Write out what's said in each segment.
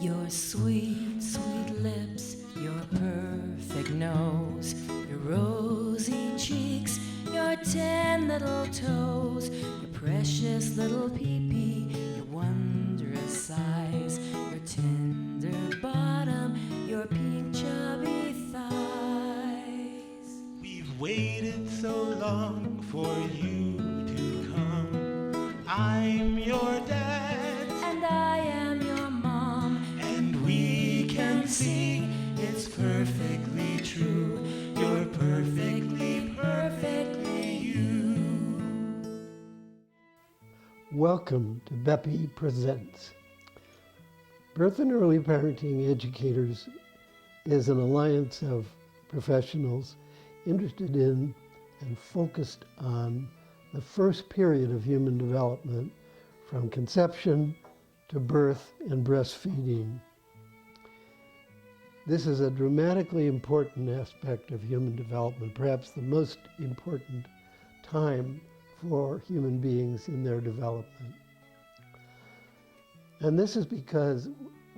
Your sweet, sweet lips, your perfect nose, your rosy cheeks, your 10 little toes, your precious little pee-pee, your wondrous size, your tender bottom, your pink chubby thighs. We've waited so long for you to come. I'm your dad, And I am your mom, and we can see it's perfectly true. You're perfectly, perfectly you. Welcome to BEPE Presents. Birth and Early Parenting Educators is an alliance of professionals interested in and focused on the first period of human development from conception to birth and breastfeeding. This is a dramatically important aspect of human development, perhaps the most important time for human beings in their development. And this is because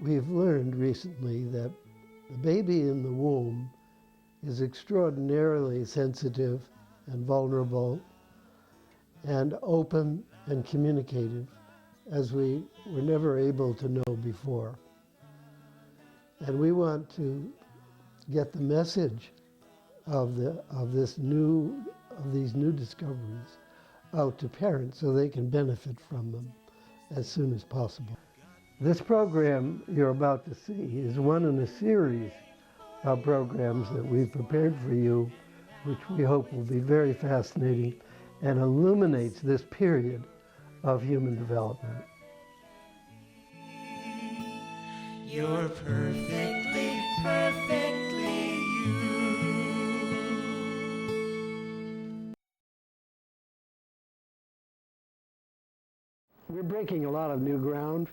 we've learned recently that the baby in the womb is extraordinarily sensitive and vulnerable and open and communicative as we were never able to know before. And we want to get the message of these new discoveries out to parents so they can benefit from them as soon as possible. This program you're about to see is one in a series of programs that we've prepared for you, which we hope will be very fascinating and illuminates this period of human development. You're perfectly, perfectly you. We're breaking a lot of new ground.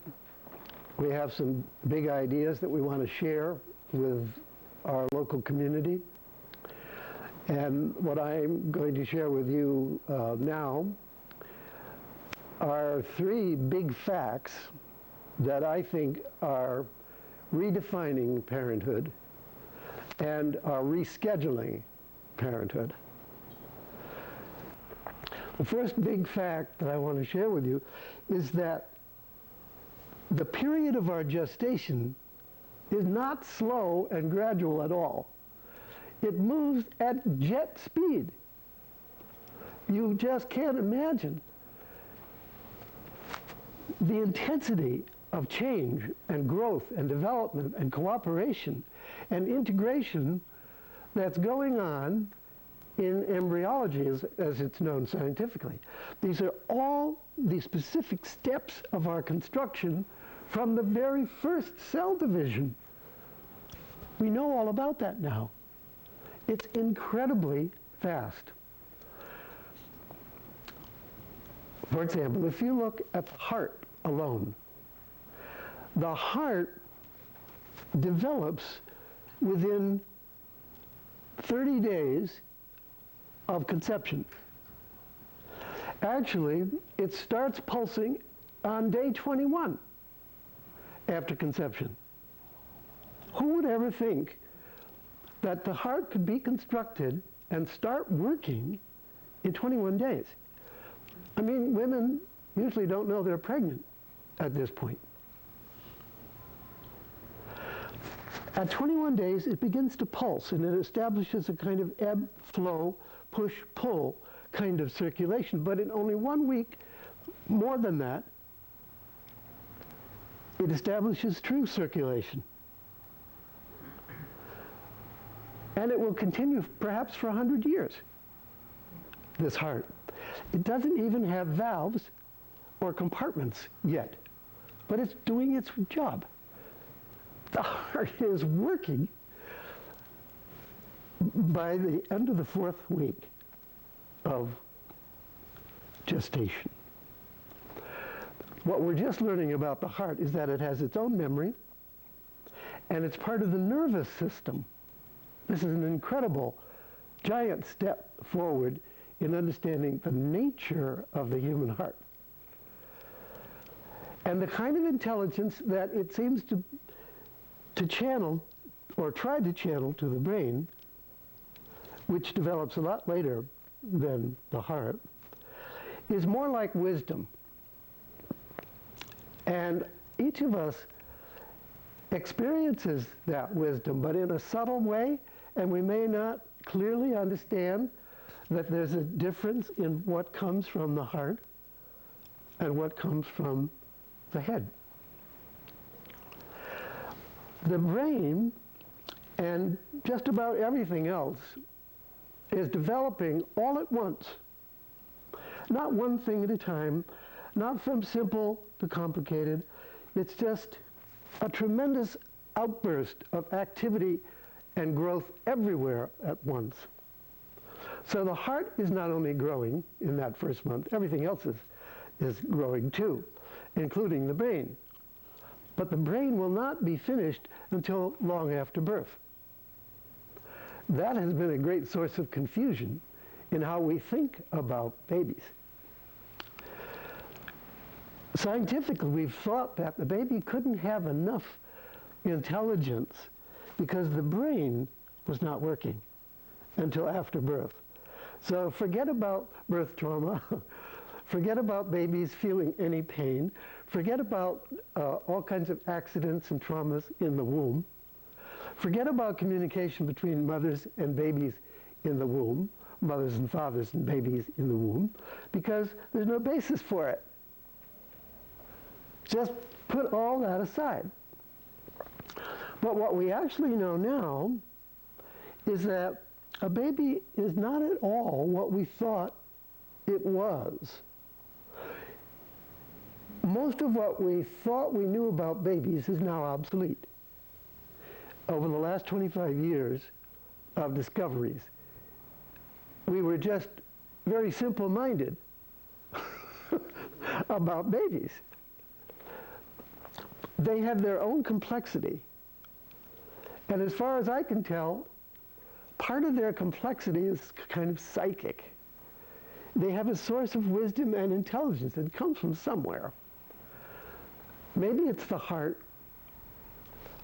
We have some big ideas that we want to share with our local community. And what I'm going to share with you now are 3 big facts that I think are redefining parenthood and are rescheduling parenthood. The first big fact that I want to share with you is that the period of our gestation is not slow and gradual at all. It moves at jet speed. You just can't imagine the intensity of change and growth and development and cooperation and integration that's going on in embryology as it's known scientifically. These are all the specific steps of our construction from the very first cell division. We know all about that now. It's incredibly fast. For example, if you look at the heart alone, the heart develops within 30 days of conception. Actually, it starts pulsing on day 21 after conception. Who would ever think that the heart could be constructed and start working in 21 days? I mean, women usually don't know they're pregnant at this point. At 21 days, it begins to pulse, and it establishes a kind of ebb, flow, push, pull kind of circulation. But in only 1 week, more than that, it establishes true circulation. And it will continue perhaps for 100 years, this heart. It doesn't even have valves or compartments yet, but it's doing its job. The heart is working by the end of the 4th week of gestation. What we're just learning about the heart is that it has its own memory, and it's part of the nervous system. This is an incredible, giant step forward in understanding the nature of the human heart. And the kind of intelligence that it seems to to channel, or try to channel to the brain, which develops a lot later than the heart, is more like wisdom. And each of us experiences that wisdom, but in a subtle way, and we may not clearly understand that there's a difference in what comes from the heart and what comes from the head. The brain, and just about everything else, is developing all at once. Not one thing at a time, not from simple to complicated. It's just a tremendous outburst of activity and growth everywhere at once. So the heart is not only growing in that first month, everything else is growing too, including the brain. But the brain will not be finished until long after birth. That has been a great source of confusion in how we think about babies. Scientifically, we've thought that the baby couldn't have enough intelligence because the brain was not working until after birth. So forget about birth trauma, forget about babies feeling any pain, forget about all kinds of accidents and traumas in the womb, forget about communication between mothers and babies in the womb, mothers and fathers and babies in the womb, because there's no basis for it. Just put all that aside. But what we actually know now is that a baby is not at all what we thought it was. Most of what we thought we knew about babies is now obsolete. Over the last 25 years of discoveries, we were just very simple-minded about babies. They have their own complexity. And as far as I can tell, part of their complexity is kind of psychic. They have a source of wisdom and intelligence that comes from somewhere. Maybe it's the heart,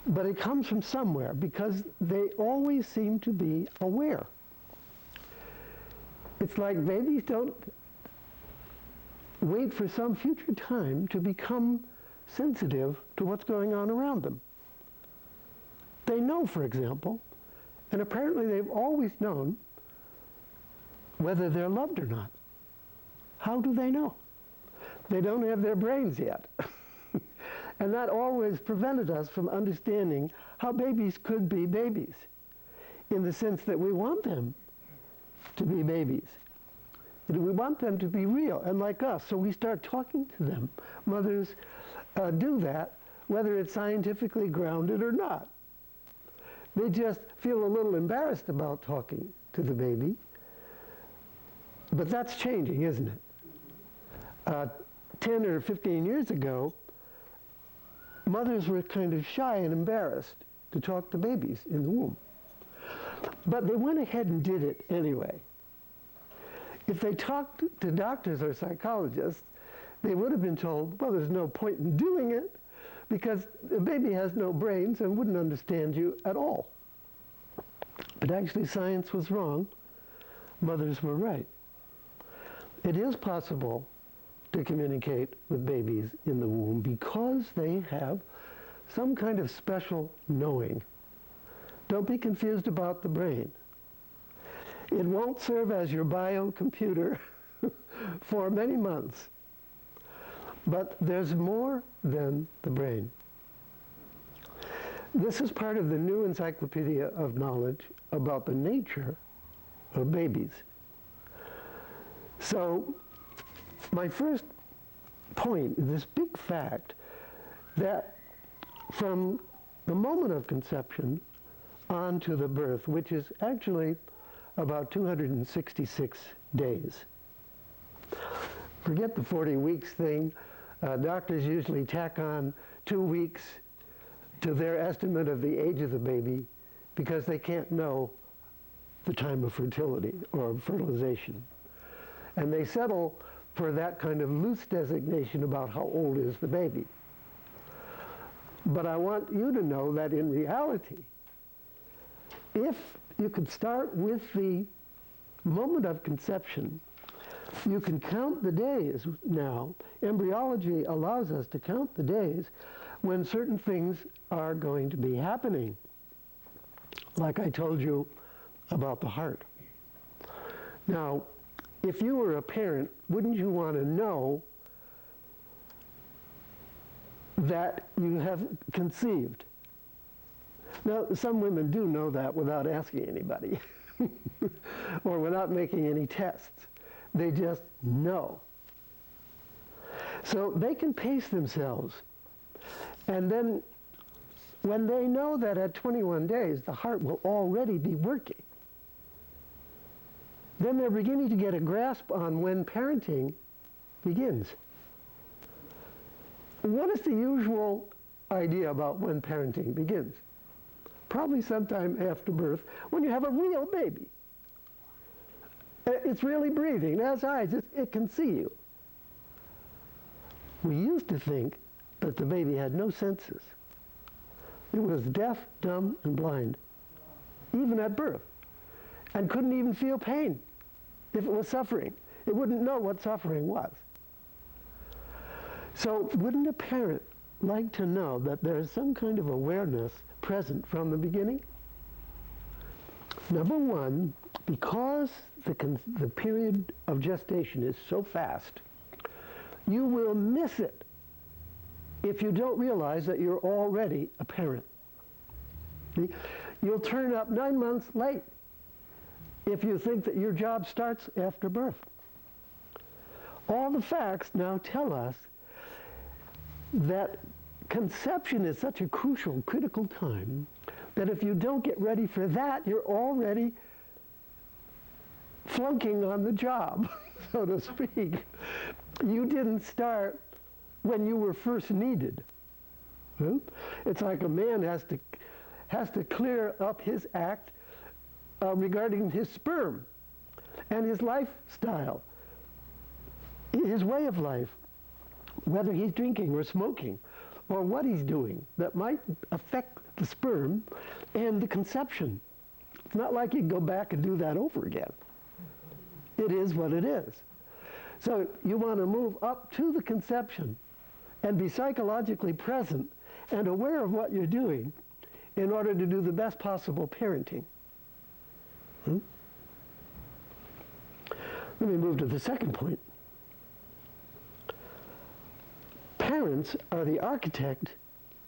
but it comes from somewhere because they always seem to be aware. It's like babies don't wait for some future time to become sensitive to what's going on around them. They know, for example, and apparently they've always known whether they're loved or not. How do they know? They don't have their brains yet. And that always prevented us from understanding how babies could be babies, in the sense that we want them to be babies. We want them to be real and like us, so we start talking to them. Mothers do that, whether it's scientifically grounded or not. They just feel a little embarrassed about talking to the baby, but that's changing, isn't it? 10 or 15 years ago, mothers were kind of shy and embarrassed to talk to babies in the womb. But they went ahead and did it anyway. If they talked to doctors or psychologists, they would have been told, well, there's no point in doing it because the baby has no brains and wouldn't understand you at all. But actually, science was wrong. Mothers were right. It is possible to communicate with babies in the womb because they have some kind of special knowing. Don't be confused about the brain. It won't serve as your biocomputer for many months. But there's more than the brain. This is part of the new encyclopedia of knowledge about the nature of babies. So my first point is this big fact that from the moment of conception on to the birth, which is actually about 266 days. Forget the 40 weeks thing. Doctors usually tack on 2 weeks to their estimate of the age of the baby because they can't know the time of fertility or fertilization. And they settle for that kind of loose designation about how old is the baby. But I want you to know that in reality, if you could start with the moment of conception, you can count the days now. Embryology allows us to count the days when certain things are going to be happening. Like I told you about the heart. Now, if you were a parent, wouldn't you want to know that you have conceived? Now, some women do know that without asking anybody or without making any tests. They just know. So they can pace themselves. And then when they know that at 21 days the heart will already be working, then they're beginning to get a grasp on when parenting begins. What is the usual idea about when parenting begins? Probably sometime after birth, when you have a real baby. It's really breathing, it has eyes, it can see you. We used to think that the baby had no senses. It was deaf, dumb, and blind, even at birth, and couldn't even feel pain if it was suffering. It wouldn't know what suffering was. So wouldn't a parent like to know that there's some kind of awareness present from the beginning? Number one, because the period of gestation is so fast, you will miss it if you don't realize that you're already a parent. You'll turn up 9 months late if you think that your job starts after birth. All the facts now tell us that conception is such a crucial, critical time that if you don't get ready for that, you're already flunking on the job, so to speak. You didn't start when you were first needed. It's like a man has to clear up his act regarding his sperm and his lifestyle, his way of life, whether he's drinking or smoking or what he's doing that might affect the sperm and the conception. It's not like you can go back and do that over again. It is what it is. So you want to move up to the conception and be psychologically present and aware of what you're doing in order to do the best possible parenting. Let me move to the second point. Parents are the architect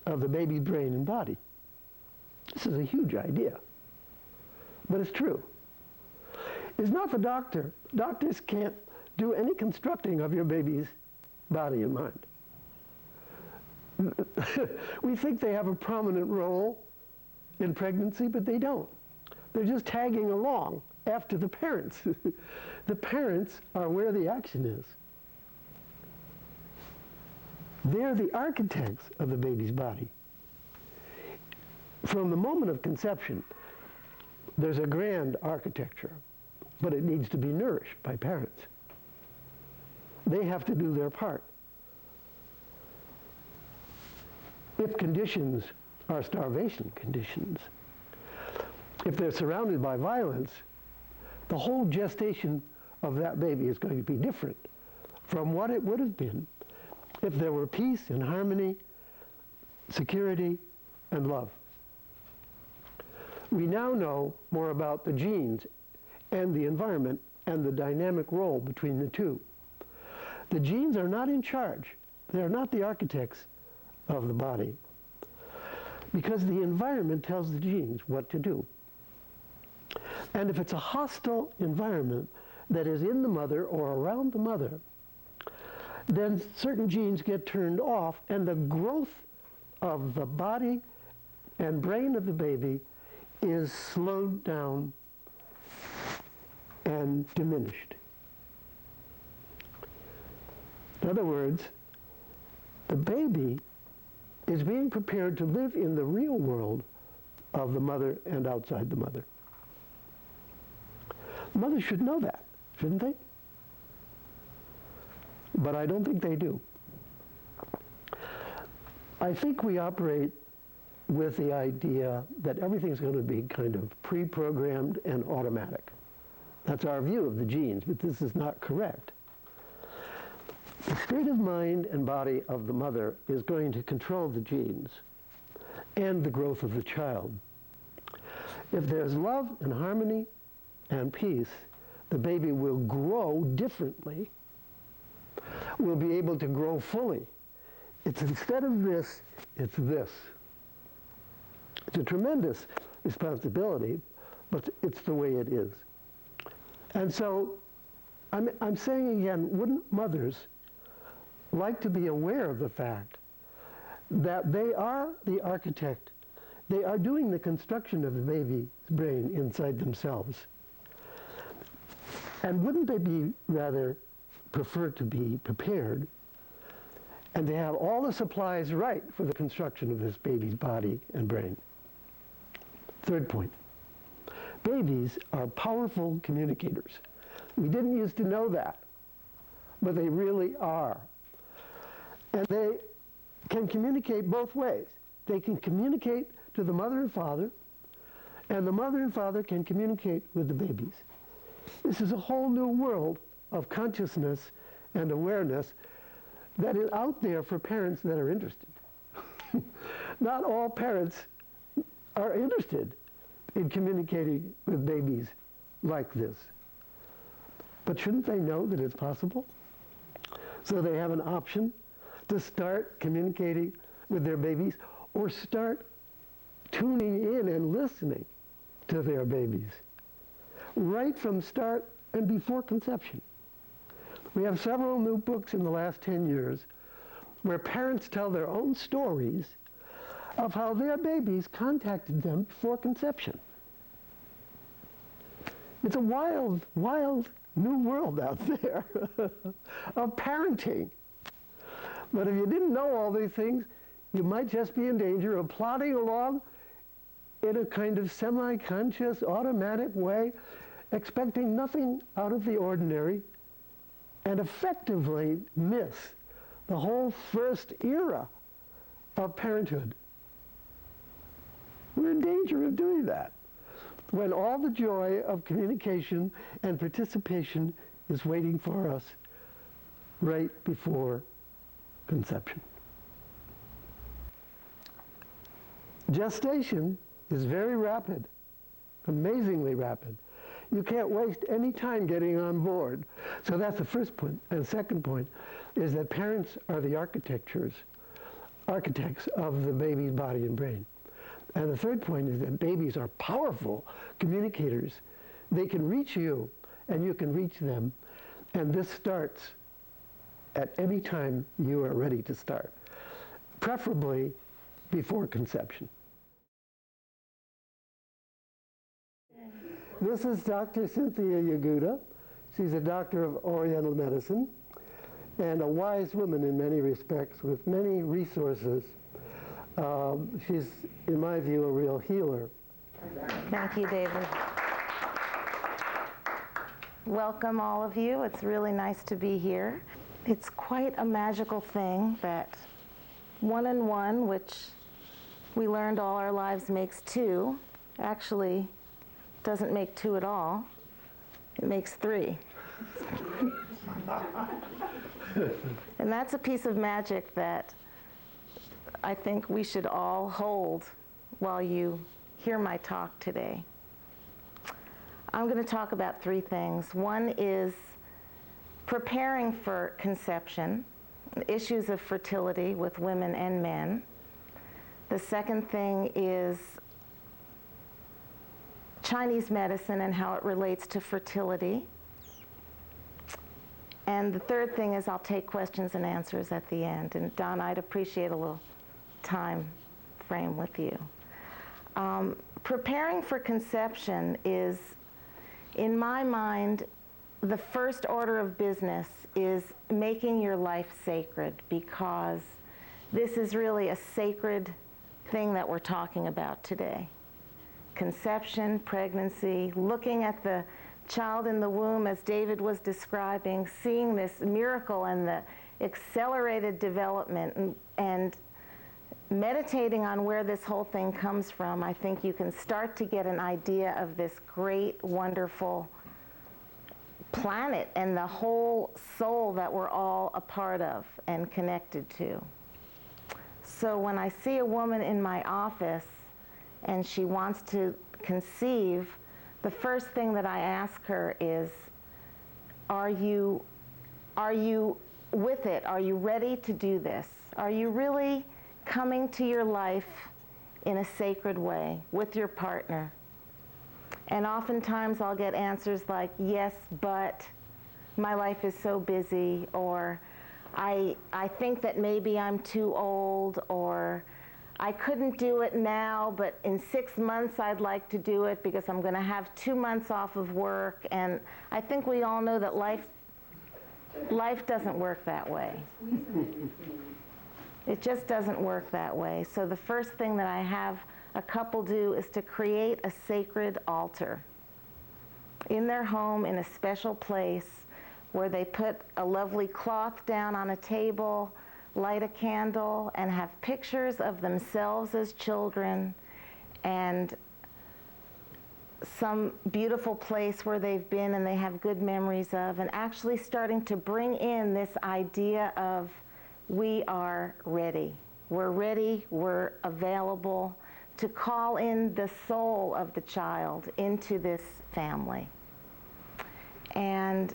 of the baby's brain and body. This is a huge idea, but it's true. It's not the doctor. Doctors can't do any constructing of your baby's body and mind. We think they have a prominent role in pregnancy, but they don't. They're just tagging along after the parents. The parents are where the action is. They're the architects of the baby's body. From the moment of conception, there's a grand architecture, but it needs to be nourished by parents. They have to do their part. If conditions are starvation conditions, if they're surrounded by violence, the whole gestation of that baby is going to be different from what it would have been if there were peace and harmony, security, and love. We now know more about the genes and the environment and the dynamic role between the two. The genes are not in charge. They're not the architects of the body, because the environment tells the genes what to do. And if it's a hostile environment that is in the mother or around the mother, then certain genes get turned off and the growth of the body and brain of the baby is slowed down and diminished. In other words, the baby is being prepared to live in the real world of the mother and outside the mother. Mothers should know that, shouldn't they? But I don't think they do. I think we operate with the idea that everything's going to be kind of pre-programmed and automatic. That's our view of the genes, but this is not correct. The state of mind and body of the mother is going to control the genes and the growth of the child. If there's love and harmony and peace, the baby will grow differently, will be able to grow fully. It's instead of this, it's this. It's a tremendous responsibility, but it's the way it is. And so I'm saying again, wouldn't mothers like to be aware of the fact that they are the architect? They are doing the construction of the baby's brain inside themselves. And wouldn't they be rather prefer to be prepared and to have all the supplies right for the construction of this baby's body and brain? Third point, babies are powerful communicators. We didn't used to know that, but they really are. And they can communicate both ways. They can communicate to the mother and father, and the mother and father can communicate with the babies. This is a whole new world of consciousness and awareness that is out there for parents that are interested. Not all parents are interested in communicating with babies like this. But shouldn't they know that it's possible? So they have an option to start communicating with their babies or start tuning in and listening to their babies right from start and before conception. We have several new books in the last 10 years where parents tell their own stories of how their babies contacted them before conception. It's a wild, wild new world out there of parenting. But if you didn't know all these things, you might just be in danger of plodding along in a kind of semi-conscious, automatic way, expecting nothing out of the ordinary, and effectively miss the whole first era of parenthood. We're in danger of doing that when all the joy of communication and participation is waiting for us right before conception. Gestation is very rapid, amazingly rapid. You can't waste any time getting on board. So that's the first point. And the second point is that parents are the architects of the baby's body and brain. And the third point is that babies are powerful communicators. They can reach you, and you can reach them. And this starts at any time you are ready to start, preferably before conception. This is Dr. Cynthia Yaguda. She's a doctor of Oriental medicine and a wise woman in many respects with many resources. She's, in my view, a real healer. Thank you, David. Welcome, all of you. It's really nice to be here. It's quite a magical thing that 1 and 1, which we learned all our lives makes 2, actually doesn't make 2 at all. It makes 3. And that's a piece of magic that I think we should all hold while you hear my talk today. I'm going to talk about 3 things. One is preparing for conception, issues of fertility with women and men. The second thing is Chinese medicine and how it relates to fertility. And the third thing is I'll take questions and answers at the end. And Don, I'd appreciate a little time frame with you. Preparing for conception is, in my mind, the first order of business is making your life sacred, because this is really a sacred thing that we're talking about today. Conception, pregnancy, looking at the child in the womb as David was describing, seeing this miracle and the accelerated development and meditating on where this whole thing comes from, I think you can start to get an idea of this great, wonderful planet and the whole soul that we're all a part of and connected to. So when I see a woman in my office and she wants to conceive, the first thing that I ask her is, are you with it? Are you ready to do this? Are you really coming to your life in a sacred way with your partner? And oftentimes I'll get answers like, yes, but my life is so busy, or I think that maybe I'm too old, or I couldn't do it now, but in 6 months I'd like to do it because I'm going to have 2 months off of work. And I think we all know that life doesn't work that way. It just doesn't work that way. So the first thing that I have a couple do is to create a sacred altar in their home, in a special place where they put a lovely cloth down on a table, light a candle, and have pictures of themselves as children and some beautiful place where they've been and they have good memories of, and actually starting to bring in this idea of we are ready. We're ready, we're available to call in the soul of the child into this family. And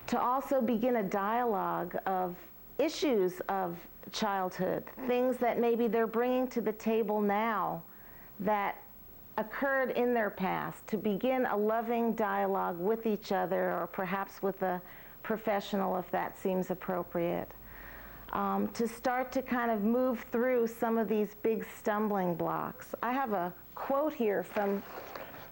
to also begin a dialogue of issues of childhood, things that maybe they're bringing to the table now that occurred in their past, to begin a loving dialogue with each other, or perhaps with a professional if that seems appropriate, to start to kind of move through some of these big stumbling blocks. I have a quote here from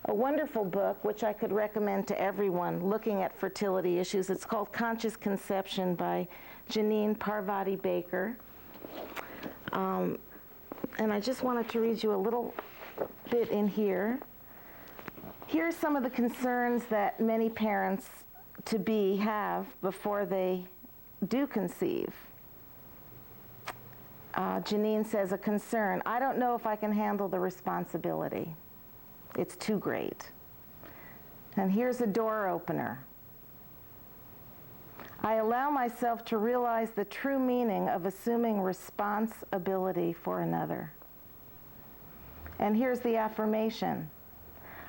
a wonderful book which I could recommend to everyone looking at fertility issues. It's called Conscious Conception by Janine Parvati Baker. And I just wanted to read you a little bit in here. Here are some of the concerns that many parents-to-be have before they do conceive. Janine says, a concern, I don't know if I can handle the responsibility. It's too great. And here's a door opener. I allow myself to realize the true meaning of assuming responsibility for another. And here's the affirmation.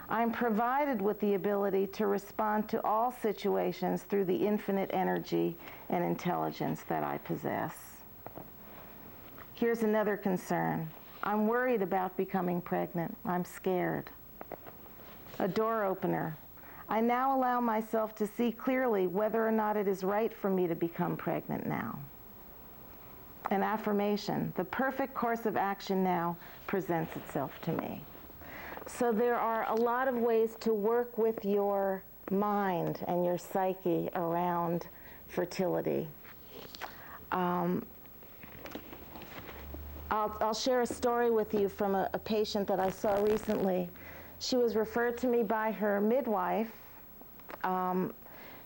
I'm provided with the ability to respond to all situations through the infinite energy and intelligence that I possess. Here's another concern. I'm worried about becoming pregnant. I'm scared. A door opener. I now allow myself to see clearly whether or not it is right for me to become pregnant now. An affirmation. The perfect course of action now presents itself to me. So there are a lot of ways to work with your mind and your psyche around fertility. I'll share a story with you from a patient that I saw recently. She was referred to me by her midwife.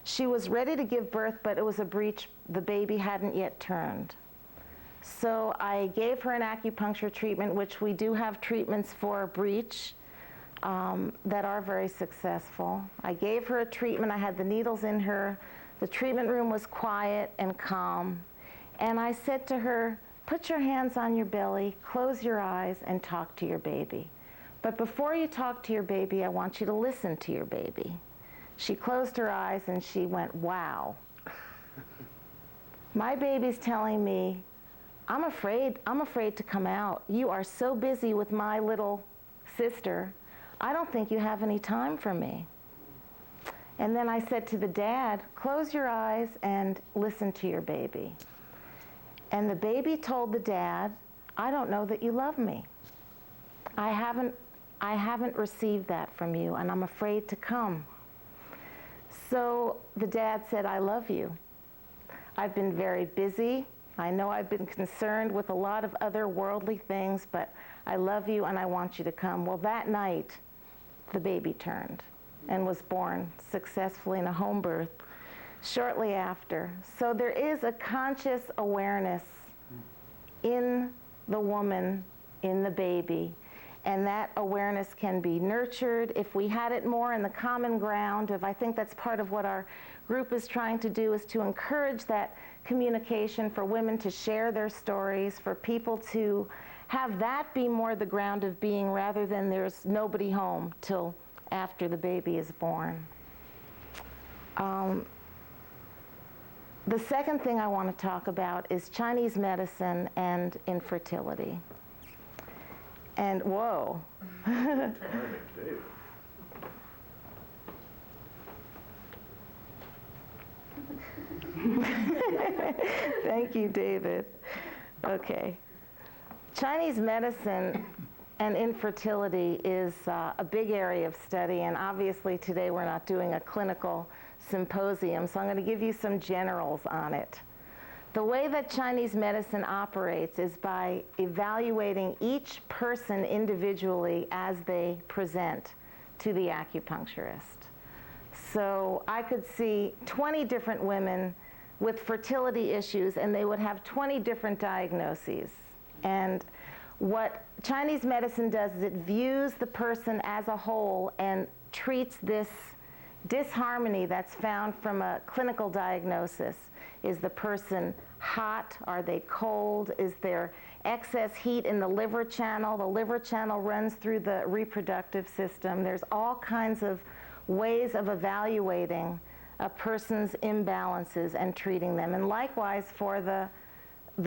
She was ready to give birth, but it was a breech. The baby hadn't yet turned. So I gave her an acupuncture treatment, which we do have treatments for breech that are very successful. I gave her a treatment. I had the needles in her. The treatment room was quiet and calm. And I said to her, put your hands on your belly, close your eyes, and talk to your baby. But before you talk to your baby, I want you to listen to your baby. She closed her eyes and she went, wow. My baby's telling me, I'm afraid to come out. You are so busy with my little sister. I don't think you have any time for me. And then I said to the dad, close your eyes and listen to your baby. And the baby told the dad, I don't know that you love me. I haven't received that from you, and I'm afraid to come. So the dad said, I love you. I've been very busy. I know I've been concerned with a lot of other worldly things, but I love you and I want you to come. Well, that night, the baby turned and was born successfully in a home birth shortly after. So there is a conscious awareness in the woman in the baby. And that awareness can be nurtured. If we had it more in the common ground of, I think that's part of what our group is trying to do, is to encourage that communication, for women to share their stories, for people to have that be more the ground of being, rather than there's nobody home till after the baby is born. The second thing I want to talk about is Chinese medicine and infertility. And whoa. Thank you, David. Okay. Chinese medicine and infertility is a big area of study, and obviously today we're not doing a clinical symposium, so I'm going to give you some generals on it. The way that Chinese medicine operates is by evaluating each person individually as they present to the acupuncturist. So I could see 20 different women with fertility issues, and they would have 20 different diagnoses. And what Chinese medicine does is it views the person as a whole and treats this disharmony that's found from a clinical diagnosis. Is the person hot? Are they cold? Is there excess heat in the liver channel? The liver channel runs through the reproductive system. There's all kinds of ways of evaluating a person's imbalances and treating them. And likewise for the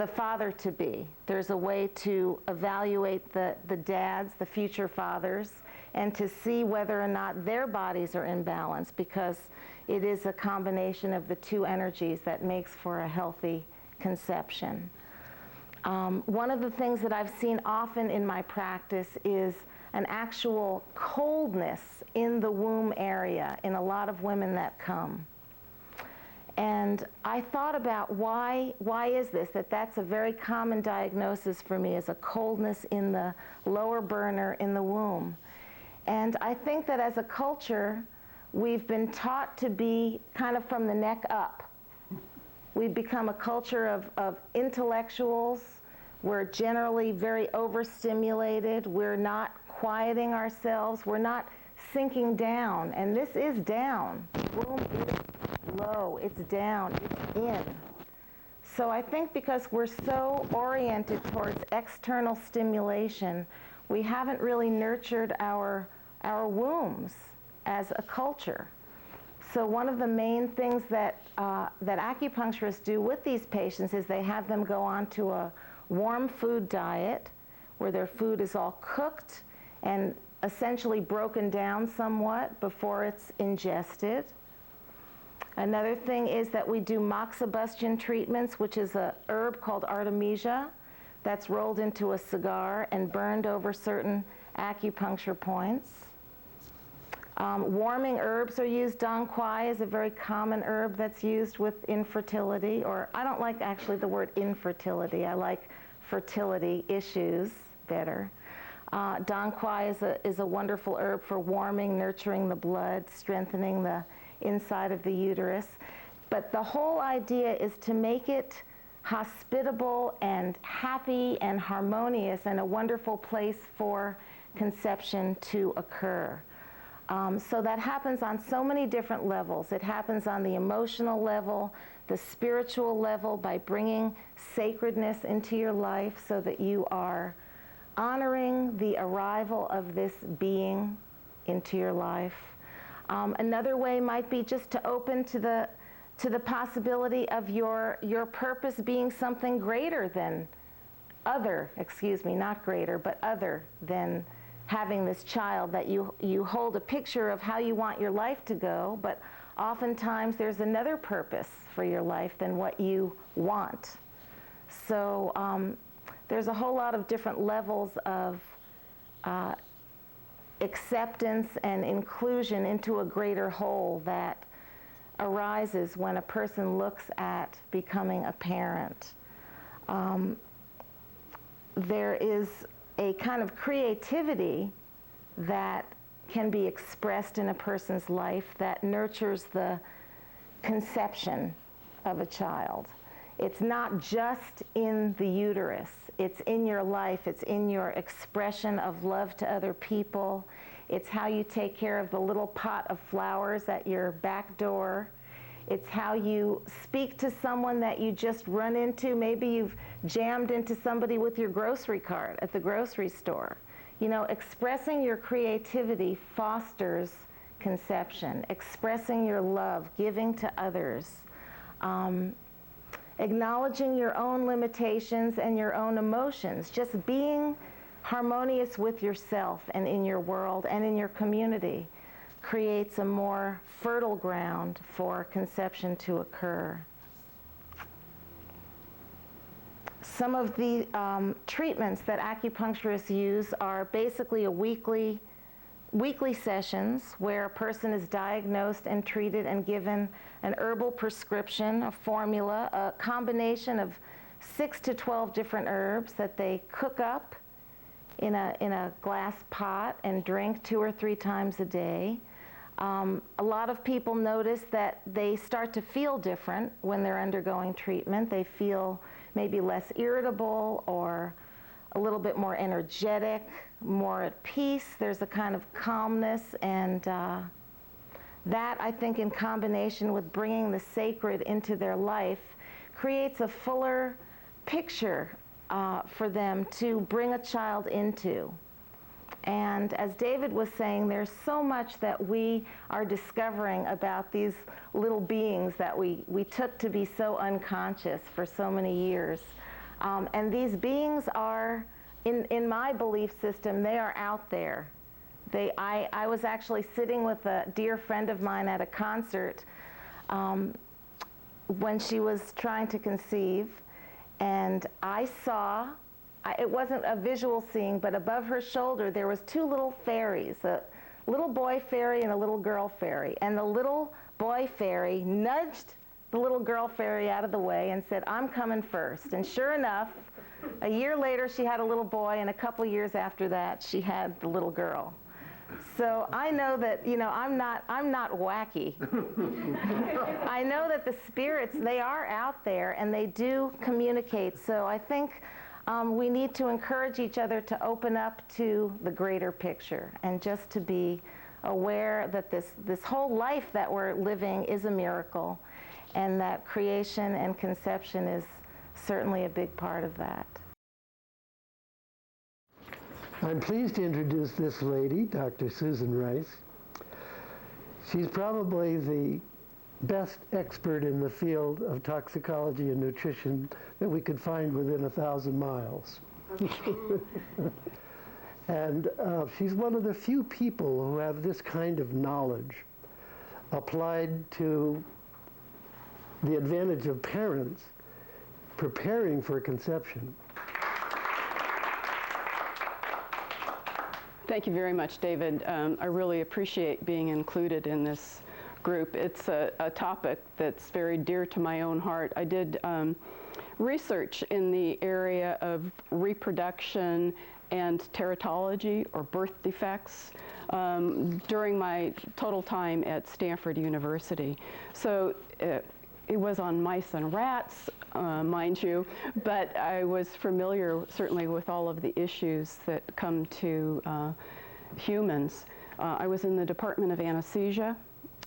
father-to-be. There's a way to evaluate the dads, the future fathers, and to see whether or not their bodies are imbalanced, because it is a combination of the two energies that makes for a healthy conception. One of the things that I've seen often in my practice is an actual coldness in the womb area in a lot of women that come. And I thought about why is this, that's a very common diagnosis for me, is a coldness in the lower burner in the womb. And I think that as a culture, we've been taught to be kind of from the neck up. We've become a culture of intellectuals. We're generally very overstimulated. We're not quieting ourselves. We're not sinking down. And this is down. The womb is low. It's down. It's in. So I think because we're so oriented towards external stimulation, we haven't really nurtured our wombs as a culture. So one of the main things that acupuncturists do with these patients is they have them go on to a warm food diet where their food is all cooked and essentially broken down somewhat before it's ingested. Another thing is that we do moxibustion treatments, which is a herb called Artemisia that's rolled into a cigar and burned over certain acupuncture points. Warming herbs are used. Dong Quai is a very common herb that's used with infertility, or I don't like actually the word infertility. I like fertility issues better. Dong Quai is a wonderful herb for warming, nurturing the blood, strengthening the inside of the uterus. But the whole idea is to make it hospitable and happy and harmonious and a wonderful place for conception to occur. So that happens on so many different levels. It happens on the emotional level, the spiritual level, by bringing sacredness into your life so that you are honoring the arrival of this being into your life. Another way might be just to open to the possibility of your purpose being something greater than not greater, but other than having this child, that you hold a picture of how you want your life to go, but oftentimes there's another purpose for your life than what you want. So there's a whole lot of different levels of acceptance and inclusion into a greater whole that arises when a person looks at becoming a parent. There is a kind of creativity that can be expressed in a person's life that nurtures the conception of a child. It's not just in the uterus. It's in your life. It's in your expression of love to other people. It's how you take care of the little pot of flowers at your back door. It's how you speak to someone that you just run into. Maybe you've jammed into somebody with your grocery cart at the grocery store. You know, expressing your creativity fosters conception. Expressing your love, giving to others. Acknowledging your own limitations and your own emotions, just being harmonious with yourself and in your world and in your community creates a more fertile ground for conception to occur. Some of the treatments that acupuncturists use are basically a weekly sessions where a person is diagnosed and treated and given an herbal prescription, a formula, a combination of 6 to 12 different herbs that they cook up in a glass pot and drink 2 or 3 times a day. A lot of people notice that they start to feel different when they're undergoing treatment. They feel maybe less irritable or a little bit more energetic, more at peace. There's a kind of calmness, and that, I think, in combination with bringing the sacred into their life, creates a fuller picture for them to bring a child into. And as David was saying, there's so much that we are discovering about these little beings that we took to be so unconscious for so many years. And these beings are, in my belief system, they are out there. I was actually sitting with a dear friend of mine at a concert when she was trying to conceive, and I saw, it wasn't a visual seeing, but above her shoulder there was 2 little fairies, a little boy fairy and a little girl fairy. And the little boy fairy nudged the little girl fairy out of the way and said, "I'm coming first." And sure enough, a year later she had a little boy, and a couple years after that she had the little girl. So I know that, you know, I'm not wacky. I know that the spirits, they are out there and they do communicate. So I think we need to encourage each other to open up to the greater picture and just to be aware that this whole life that we're living is a miracle, and that creation and conception is certainly a big part of that. I'm pleased to introduce this lady, Dr. Susan Rice. She's probably the best expert in the field of toxicology and nutrition that we could find within 1,000 miles. And she's one of the few people who have this kind of knowledge applied to the advantage of parents preparing for conception. Thank you very much, David. I really appreciate being included in this group. It's a topic that's very dear to my own heart. I did research in the area of reproduction and teratology, or birth defects, during my total time at Stanford University. So it was on mice and rats, mind you, but I was familiar certainly with all of the issues that come to humans. I was in the Department of Anesthesia,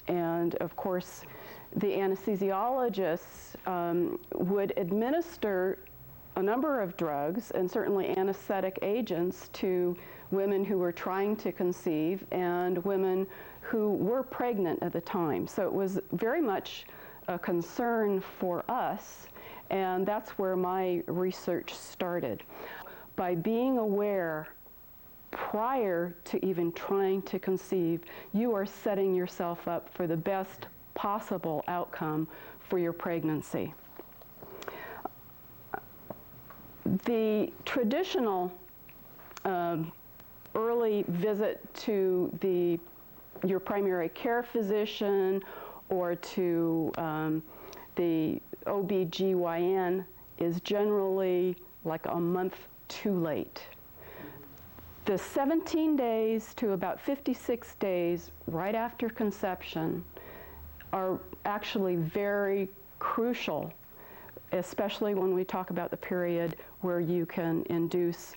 and of course the anesthesiologists would administer a number of drugs and certainly anesthetic agents to women who were trying to conceive and women who were pregnant at the time. So it was very much a concern for us, and that's where my research started. By being aware prior to even trying to conceive, you are setting yourself up for the best possible outcome for your pregnancy. The traditional early visit to your primary care physician or to the OB/GYN is generally like a month too late. The 17 days to about 56 days right after conception are actually very crucial especially when we talk about the period where you can induce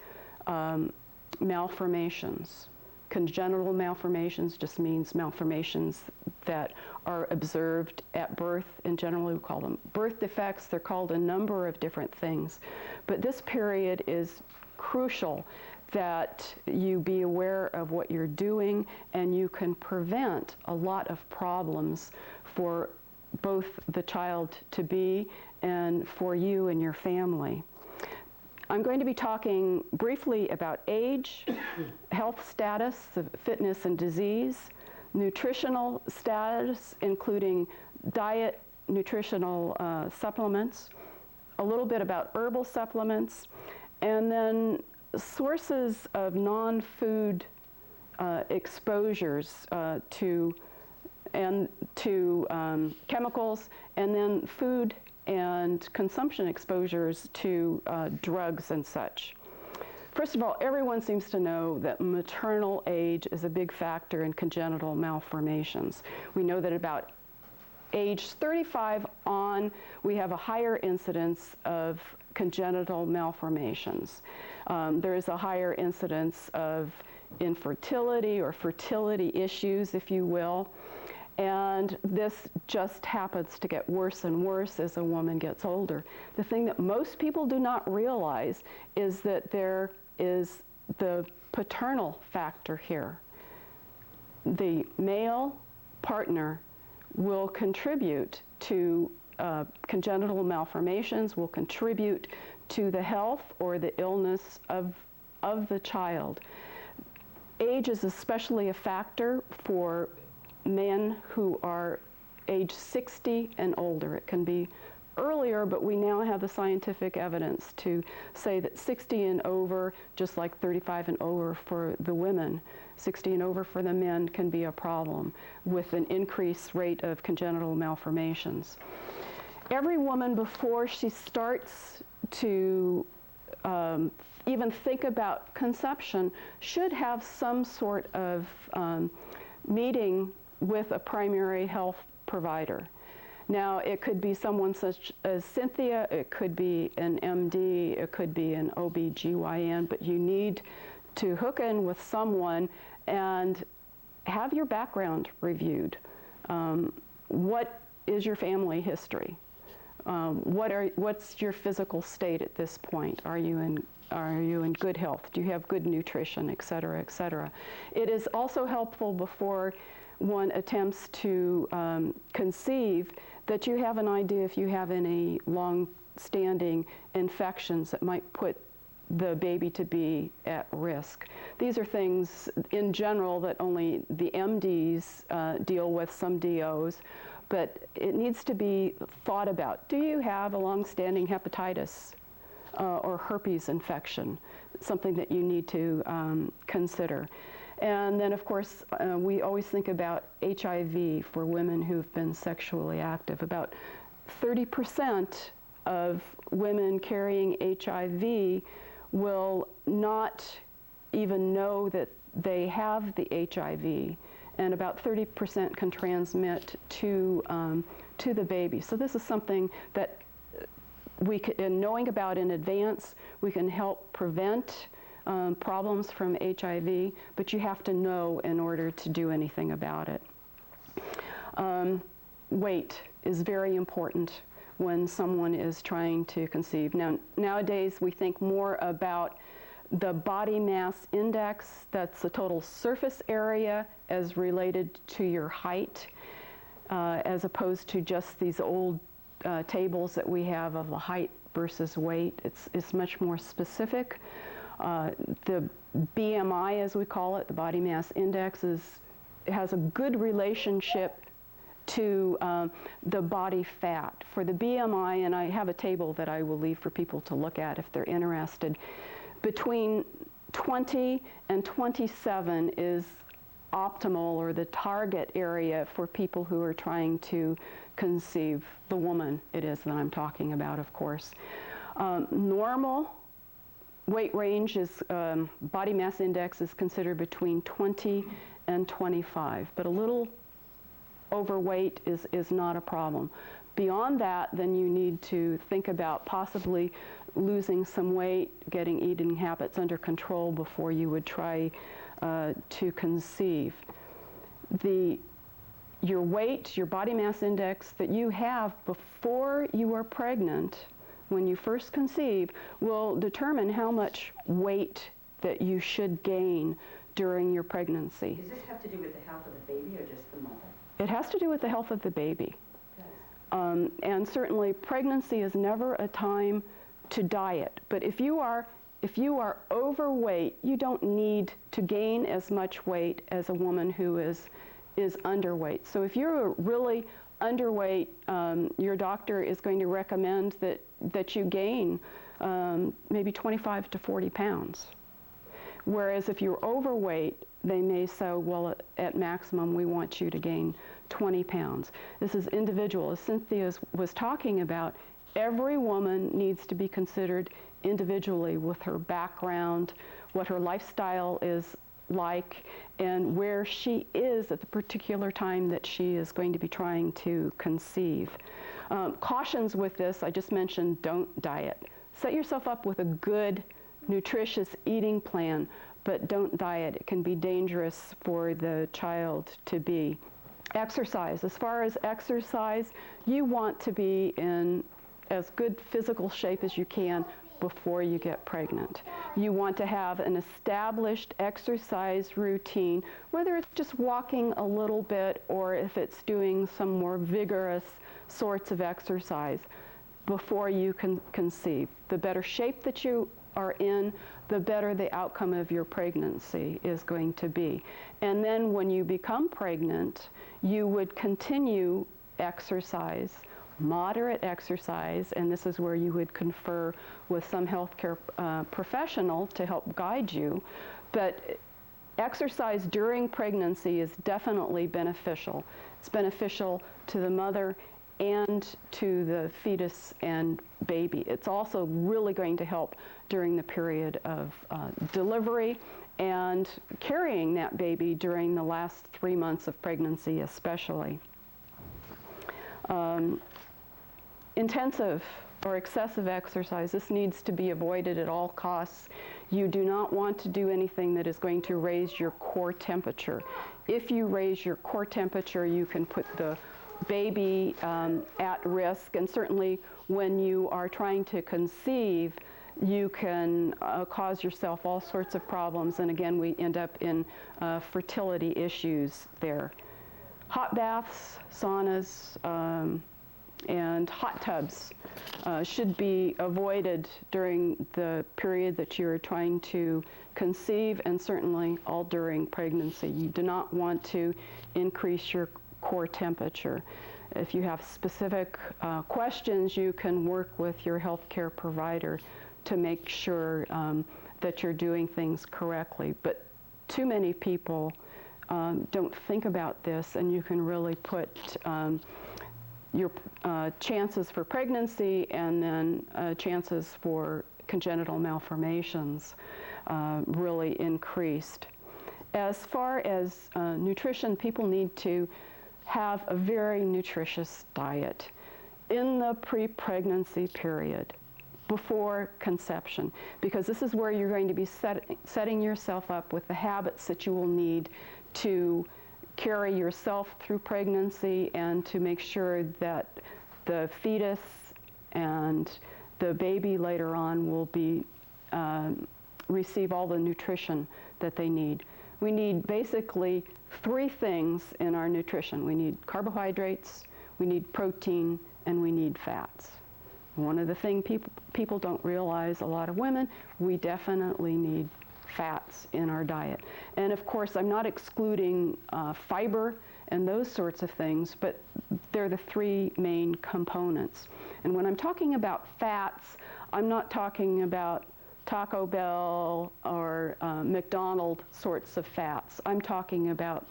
malformations. Congenital malformations just means malformations that are observed at birth, and generally we call them birth defects. They're called a number of different things. But this period is crucial that you be aware of what you're doing, and you can prevent a lot of problems for both the child-to-be and for you and your family. I'm going to be talking briefly about age, health status, fitness and disease, nutritional status, including diet, nutritional supplements, a little bit about herbal supplements, and then sources of non-food exposures to chemicals, and then food and consumption exposures to drugs and such. First of all, everyone seems to know that maternal age is a big factor in congenital malformations. We know that about age 35 on, we have a higher incidence of congenital malformations. There is a higher incidence of infertility or fertility issues, if you will. And this just happens to get worse and worse as a woman gets older. The thing that most people do not realize is that there is the paternal factor here. The male partner will contribute to congenital malformations, will contribute to the health or the illness of the child. Age is especially a factor for men who are age 60 and older. It can be earlier, but we now have the scientific evidence to say that 60 and over, just like 35 and over for the women, 60 and over for the men can be a problem with an increased rate of congenital malformations. Every woman, before she starts to even think about conception, should have some sort of meeting with a primary health provider. Now, it could be someone such as Cynthia, it could be an MD, it could be an OB/GYN, but you need to hook in with someone and have your background reviewed. What is your family history? What's your physical state at this point? Are you in good health? Do you have good nutrition, et cetera, et cetera? It is also helpful before one attempts to conceive that you have an idea if you have any long-standing infections that might put the baby-to-be at risk. These are things in general that only the MDs deal with, some DOs, but it needs to be thought about. Do you have a long-standing hepatitis or herpes infection? Something that you need to consider. And then, of course, we always think about HIV for women who've been sexually active. About 30% of women carrying HIV will not even know that they have the HIV, and about 30% can transmit to the baby. So this is something that we can, in knowing about in advance, we can help prevent problems from HIV, but you have to know in order to do anything about it. Weight is very important when someone is trying to conceive. Now, nowadays we think more about the body mass index, that's the total surface area as related to your height, as opposed to just these old tables that we have of the height versus weight. It's much more specific. The BMI, as we call it, the body mass index, has a good relationship to the body fat. For the BMI, and I have a table that I will leave for people to look at if they're interested, between 20 and 27 is optimal, or the target area for people who are trying to conceive, the woman it is that I'm talking about, of course. Normal weight range is, body mass index is considered between 20 and 25, but a little overweight is not a problem. Beyond that, then you need to think about possibly losing some weight, getting eating habits under control before you would try to conceive. Your weight, your body mass index that you have before you are pregnant, when you first conceive, will determine how much weight that you should gain during your pregnancy. Does this have to do with the health of the baby or just the mother? It has to do with the health of the baby. And certainly pregnancy is never a time to diet. But if you are overweight, you don't need to gain as much weight as a woman who is underweight. So if you're really underweight, your doctor is going to recommend that you gain maybe 25 to 40 pounds. Whereas if you're overweight, they may say, well, at maximum, we want you to gain 20 pounds. This is individual. As Cynthia was talking about, every woman needs to be considered individually with her background, what her lifestyle is like, and where she is at the particular time that she is going to be trying to conceive. Cautions with this, I just mentioned, don't diet. Set yourself up with a good, nutritious eating plan, but don't diet. It can be dangerous for the child to be. Exercise. As far as exercise, you want to be in as good physical shape as you can before you get pregnant. You want to have an established exercise routine, whether it's just walking a little bit or if it's doing some more vigorous sorts of exercise before you can conceive. The better shape that you are in, the better the outcome of your pregnancy is going to be. And then when you become pregnant, you would continue exercise, moderate exercise, and this is where you would confer with some healthcare professional to help guide you. But exercise during pregnancy is definitely beneficial. It's beneficial to the mother and to the fetus and baby. It's also really going to help during the period of delivery and carrying that baby during the last 3 months of pregnancy especially. Intensive or excessive exercise, this needs to be avoided at all costs. You do not want to do anything that is going to raise your core temperature. If you raise your core temperature, you can put the baby at risk, and certainly when you are trying to conceive, you can cause yourself all sorts of problems, and again we end up in fertility issues there. Hot baths, saunas, and hot tubs should be avoided during the period that you're trying to conceive, and certainly all during pregnancy. You do not want to increase your core temperature. If you have specific questions, you can work with your healthcare provider to make sure that you're doing things correctly. But too many people don't think about this, and you can really put your chances for pregnancy and then chances for congenital malformations really increased. As far as nutrition, people need to have a very nutritious diet in the pre-pregnancy period, before conception, because this is where you're going to be setting yourself up with the habits that you will need to carry yourself through pregnancy and to make sure that the fetus and the baby later on will be receive all the nutrition that they need. We need basically 3 things in our nutrition. We need carbohydrates, we need protein, and we need fats. One of the things people don't realize, a lot of women, we definitely need fats in our diet. And of course, I'm not excluding fiber and those sorts of things, but they're the 3 main components. And when I'm talking about fats, I'm not talking about Taco Bell or McDonald's sorts of fats. I'm talking about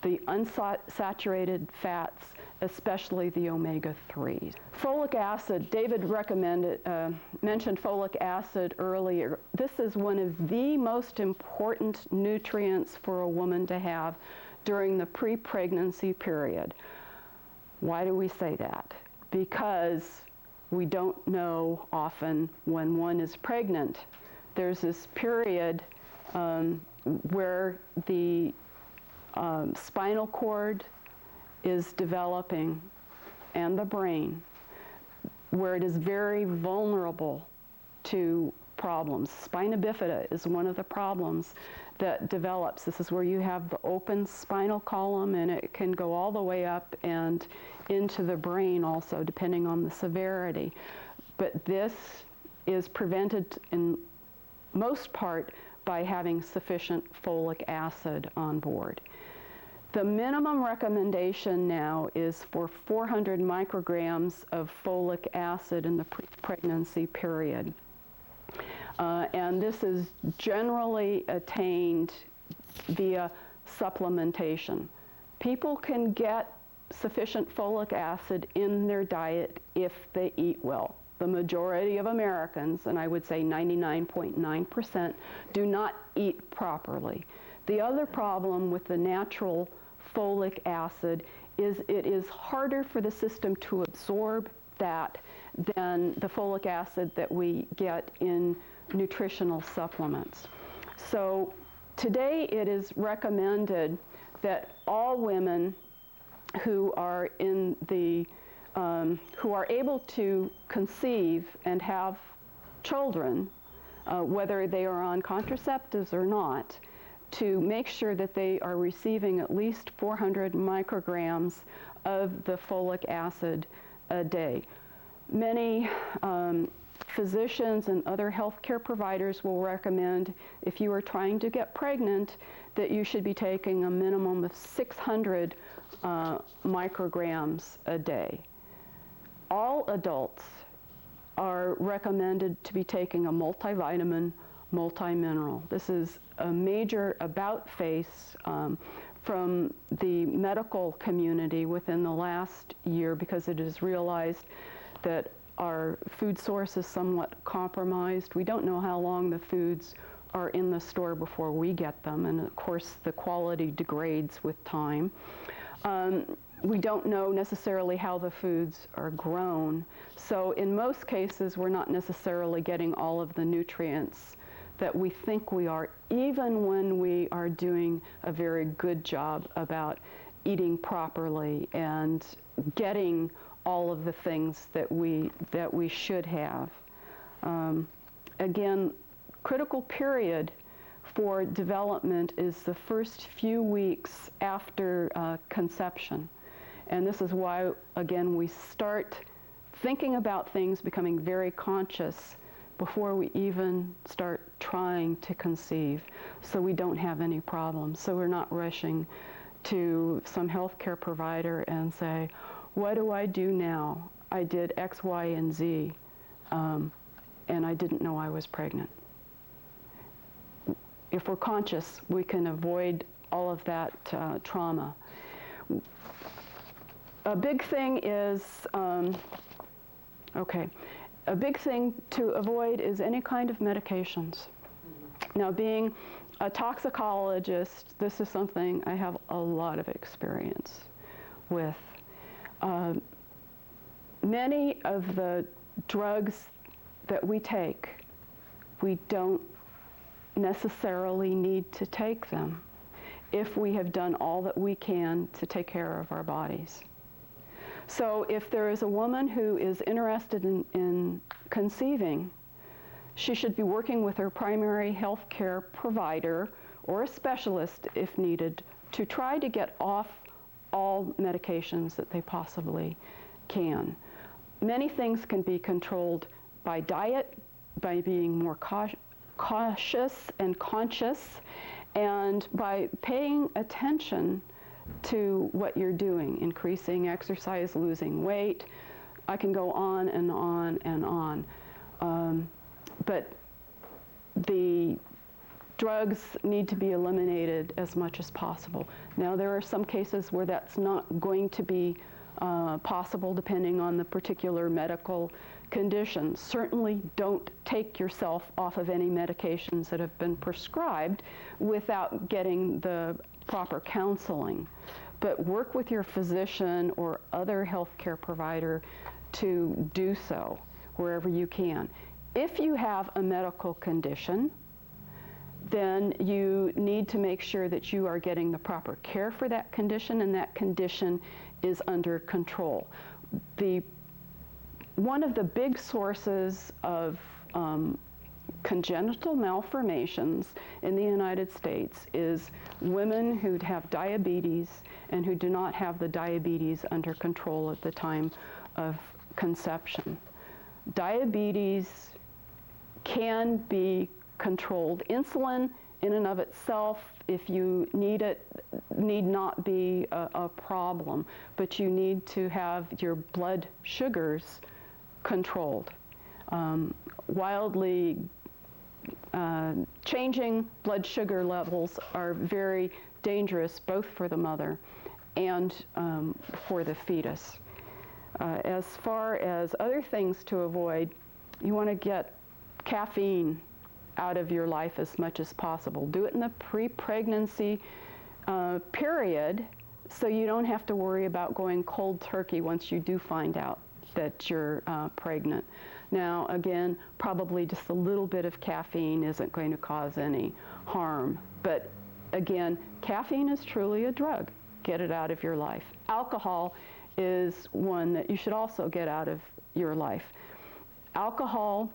the unsaturated fats, especially the omega-3s. Folic acid, David mentioned folic acid earlier. This is one of the most important nutrients for a woman to have during the pre-pregnancy period. Why do we say that? because we don't know often when one is pregnant. There's this period where the spinal cord is developing and the brain, where it is very vulnerable to problems. Spina bifida is one of the problems that develops. This is where you have the open spinal column, and it can go all the way up and into the brain also, depending on the severity. But this is prevented in most part by having sufficient folic acid on board. The minimum recommendation now is for 400 micrograms of folic acid in the pregnancy period. And this is generally attained via supplementation. People can get sufficient folic acid in their diet if they eat well. The majority of Americans, and I would say 99.9%, do not eat properly. The other problem with the natural folic acid is it is harder for the system to absorb that than the folic acid that we get in nutritional supplements. So today it is recommended that all women who are in the who are able to conceive and have children, whether they are on contraceptives or not, to make sure that they are receiving at least 400 micrograms of the folic acid a day. Many physicians and other healthcare providers will recommend, if you are trying to get pregnant, that you should be taking a minimum of 600 micrograms a day. All adults are recommended to be taking a multivitamin, multimineral. This is a major about face from the medical community within the last year, because it is realized that our food source is somewhat compromised. We don't know how long the foods are in the store before we get them, and of course the quality degrades with time. We don't know necessarily how the foods are grown, so in most cases we're not necessarily getting all of the nutrients that we think we are, even when we are doing a very good job about eating properly and getting all of the things that we should have. Again, critical period for development is the first few weeks after conception. And this is why, again, we start thinking about things, becoming very conscious before we even start trying to conceive, so we don't have any problems. So we're not rushing to some healthcare provider and say, what do I do now? I did X, Y, and Z, and I didn't know I was pregnant. If we're conscious, we can avoid all of that trauma. A big thing is, a big thing to avoid is any kind of medications. Now, being a toxicologist, this is something I have a lot of experience with. Many of the drugs that we take, we don't necessarily need to take them if we have done all that we can to take care of our bodies. So if there is a woman who is interested in conceiving, she should be working with her primary health care provider or a specialist if needed to try to get off all medications that they possibly can. Many things can be controlled by diet, by being more cautious and conscious, and by paying attention to what you're doing, increasing exercise, losing weight. I can go on and on and on. But the drugs need to be eliminated as much as possible. Now, there are some cases where that's not going to be possible depending on the particular medical conditions. Certainly don't take yourself off of any medications that have been prescribed without getting the proper counseling. But work with your physician or other healthcare provider to do so wherever you can. If you have a medical condition, then you need to make sure that you are getting the proper care for that condition and that condition is under control. One of the big sources of congenital malformations in the United States is women who have diabetes and who do not have the diabetes under control at the time of conception. Diabetes can be controlled. Insulin in and of itself, if you need it, need not be a problem, but you need to have your blood sugars controlled. Wildly changing blood sugar levels are very dangerous both for the mother and for the fetus. As far as other things to avoid, you want to get caffeine out of your life as much as possible. Do it in the pre-pregnancy period so you don't have to worry about going cold turkey once you do find out that you're pregnant. Now, again, probably just a little bit of caffeine isn't going to cause any harm. But again, caffeine is truly a drug. Get it out of your life. Alcohol is one that you should also get out of your life. Alcohol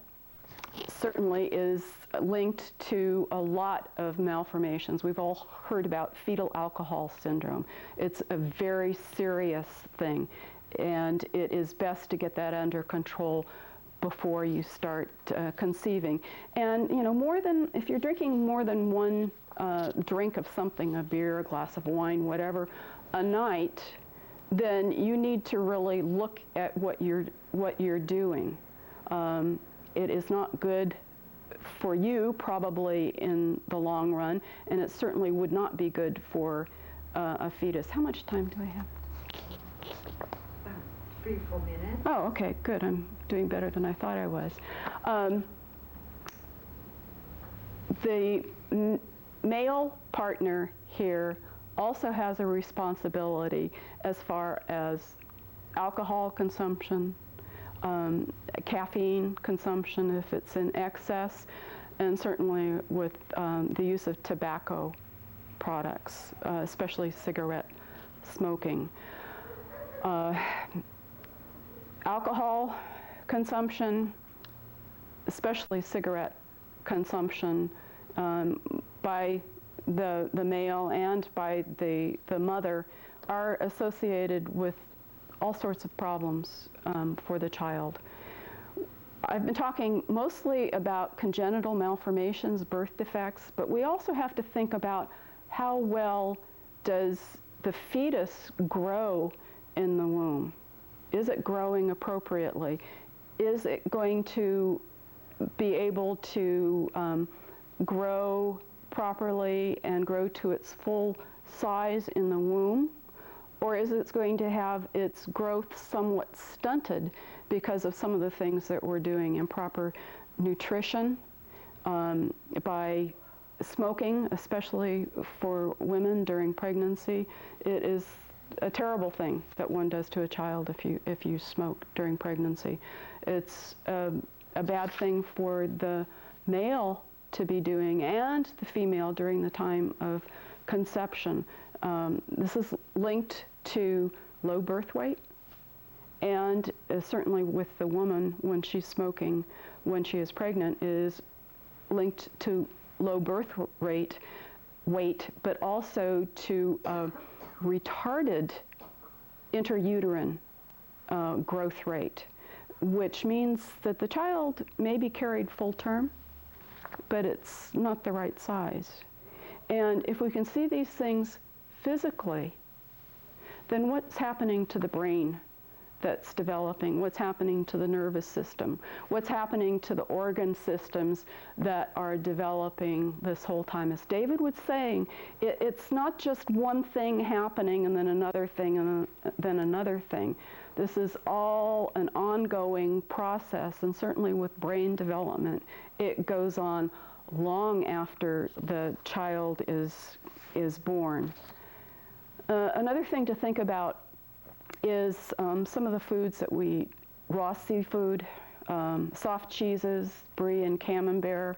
certainly is linked to a lot of malformations. We've all heard about fetal alcohol syndrome. It's a very serious thing, and it is best to get that under control before you start conceiving. And you know, if you're drinking more than one drink of something, a beer, a glass of wine, whatever, a night, then you need to really look at what you're doing. It is not good for you, probably in the long run, and it certainly would not be good for a fetus. How much time do I have? 3 or 4 minutes. Oh, okay, good. I'm doing better than I thought I was. The male partner here also has a responsibility as far as alcohol consumption, caffeine consumption if it's in excess, and certainly with the use of tobacco products, especially cigarette smoking. Alcohol consumption, especially cigarette consumption, by the male and by the mother are associated with all sorts of problems for the child. I've been talking mostly about congenital malformations, birth defects, but we also have to think about how well does the fetus grow in the womb. Is it growing appropriately? Is it going to be able to grow properly and grow to its full size in the womb? Or is it going to have its growth somewhat stunted because of some of the things that we're doing? Improper nutrition, by smoking, especially for women during pregnancy. It is a terrible thing that one does to a child if you smoke during pregnancy. It's a bad thing for the male to be doing and the female during the time of conception. This is linked to low birth weight, and certainly with the woman when she's smoking, when she is pregnant, is linked to low birth weight, but also to retarded intrauterine growth rate, which means that the child may be carried full term, but it's not the right size. And if we can see these things physically, then what's happening to the brain that's developing? What's happening to the nervous system? What's happening to the organ systems that are developing this whole time? As David was saying, it's not just one thing happening and then another thing and then another thing. This is all an ongoing process, and certainly with brain development, it goes on long after the child is born. Another thing to think about is some of the foods that we raw seafood, soft cheeses, brie and camembert,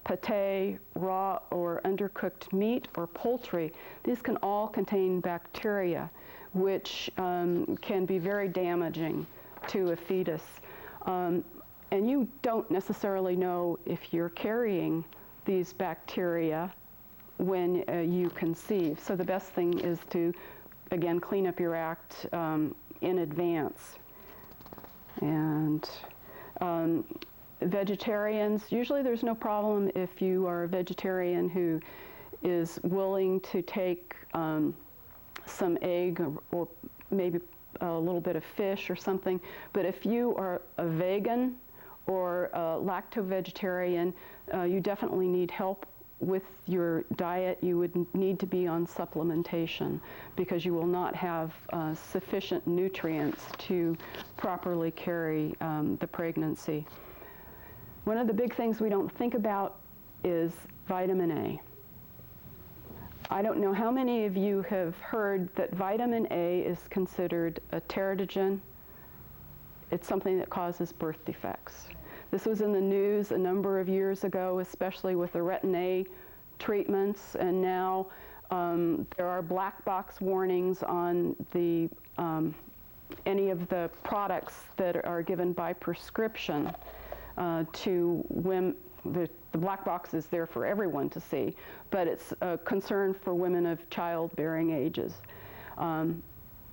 pâté, raw or undercooked meat or poultry. These can all contain bacteria, which can be very damaging to a fetus. And you don't necessarily know if you're carrying these bacteria when you conceive. So the best thing is to, again, clean up your act in advance. And vegetarians, usually there's no problem if you are a vegetarian who is willing to take some egg or maybe a little bit of fish or something. But if you are a vegan or a lacto-vegetarian, you definitely need help with your diet. You would need to be on supplementation because you will not have sufficient nutrients to properly carry the pregnancy. One of the big things we don't think about is vitamin A. I don't know how many of you have heard that vitamin A is considered a teratogen. It's something that causes birth defects. This was in the news a number of years ago, especially with the retin-A treatments, and now there are black box warnings on the any of the products that are given by prescription to women. The black box is there for everyone to see, but it's a concern for women of childbearing ages.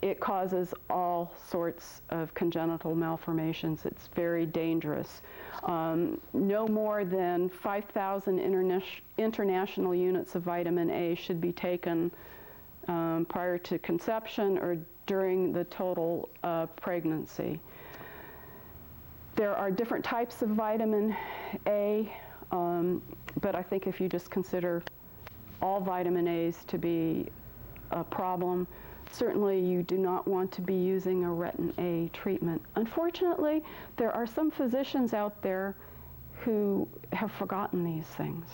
It causes all sorts of congenital malformations. It's very dangerous. No more than 5,000 international units of vitamin A should be taken prior to conception or during the total pregnancy. There are different types of vitamin A, but I think if you just consider all vitamin A's to be a problem, certainly you do not want to be using a retin-A treatment. Unfortunately, there are some physicians out there who have forgotten these things.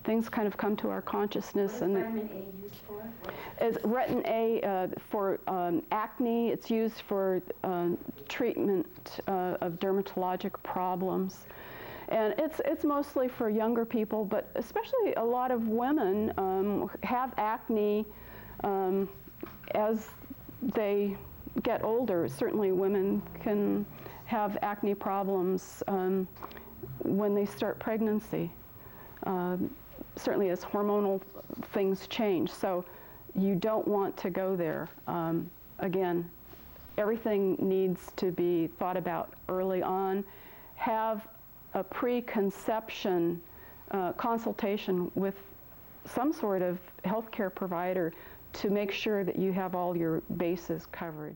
Things kind of come to our consciousness. What is vitamin A used for? As retin-A for acne. It's used for treatment of dermatologic problems. And it's mostly for younger people, but especially a lot of women have acne as they get older. Certainly women can have acne problems when they start pregnancy. Certainly as hormonal things change. So you don't want to go there. Again, everything needs to be thought about early on. Have a preconception consultation with some sort of healthcare provider to make sure that you have all your bases covered.